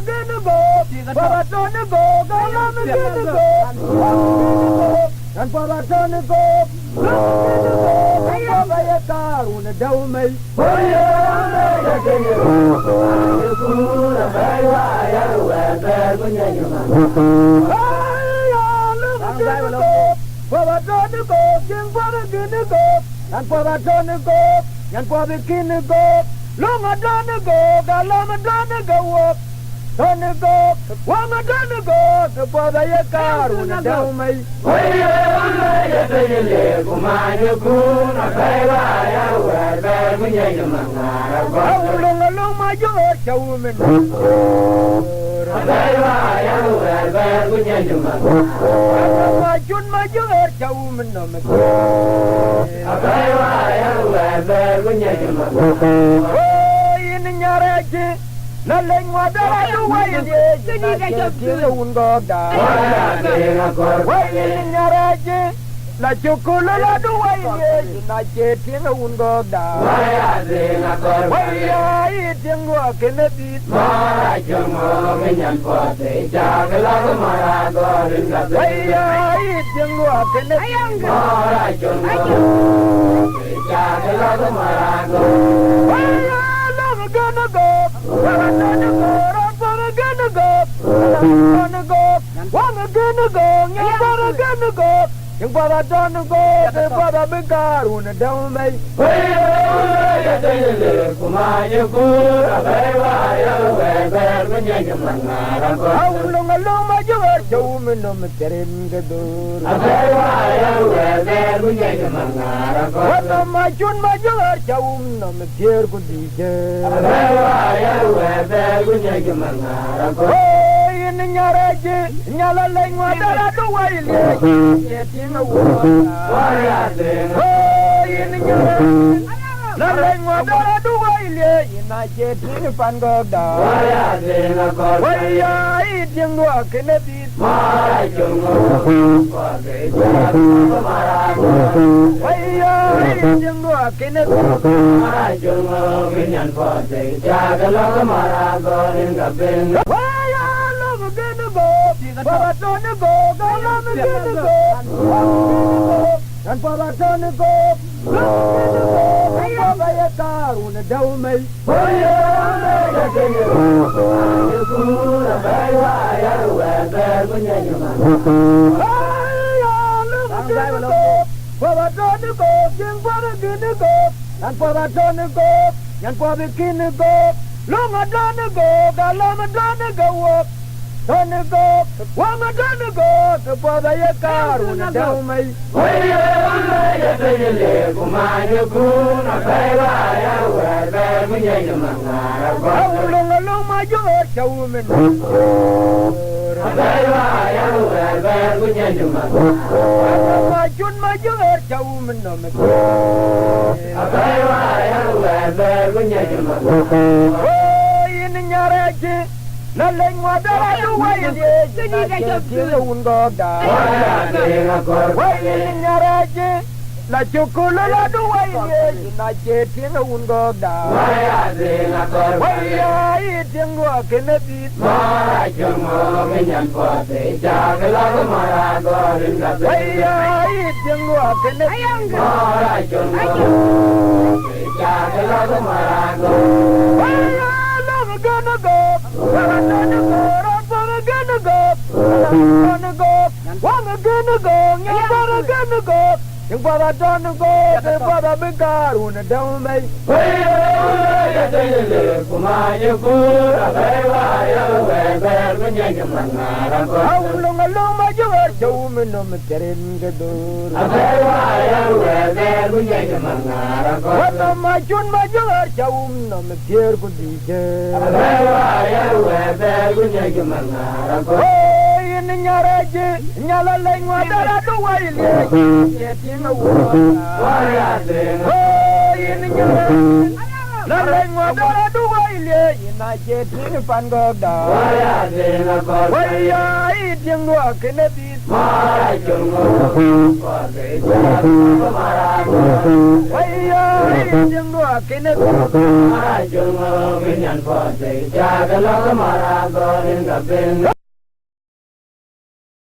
gonna go. Papa don't go. I'm gonna go. And Papa don't go. Papa ya car on the dome. Papa don't go. King Papa gonna go. And Papa don't go. And Papa gonna go. Long I don't go. Long I don't go up. Don't go. Wong I don't go. The Papa ya car on the dome. Long my your showman. My Jun my your showman. Oh, in your edge. Nothing was the way you won't go down. Why in your edge? Like you could not do away, not yet in a wound go down. Why are you eating work in the beat? Why are you eating work in the gonna go. I'm gonna go. You better don't go. You better be God when it don't make. How long alone my your woman no material the door? What am I doing my your no material could be there? In your edge, Yala Langua, that's the way you get in a war. Oh, in your edge, Langua, that's the way you get in a pango down. Why are you eating work in a beat? Why are you eating work in a beat? Gonna go, Papa don't go, I'm gonna go, and Papa don't go, Papa ya car on the dome. Papa don't go, King Papa gonna go, and Papa don't go, and Papa gonna go, long I don't go, long I don't go up. Don't go, Wong I don't go, the Papa ya car on the dome. How long along my your showman? My Jun my your showman. Oh, in your edge. Nothing was the way you won't go down. Why in your edge? Like you could not do away, not yet in a wound go down. Why are you eating work in the beat? Why are you eating work in the gonna go. I'm gonna go. You better don't go. You better be God when it don't make. How long along my your woman no material the door? What am I doing my your no material could be there? Oh, in your edge, Yala Langua, that's the way you get in a war. Oh, in your edge, Langua, that's the way le ina je tin pan go da Waya de na ko wai ya I ding no kene bi Mara chungo ko de ja mara wai ya I ding no kene Mara chungo minyan ko de ja mara go in ga ben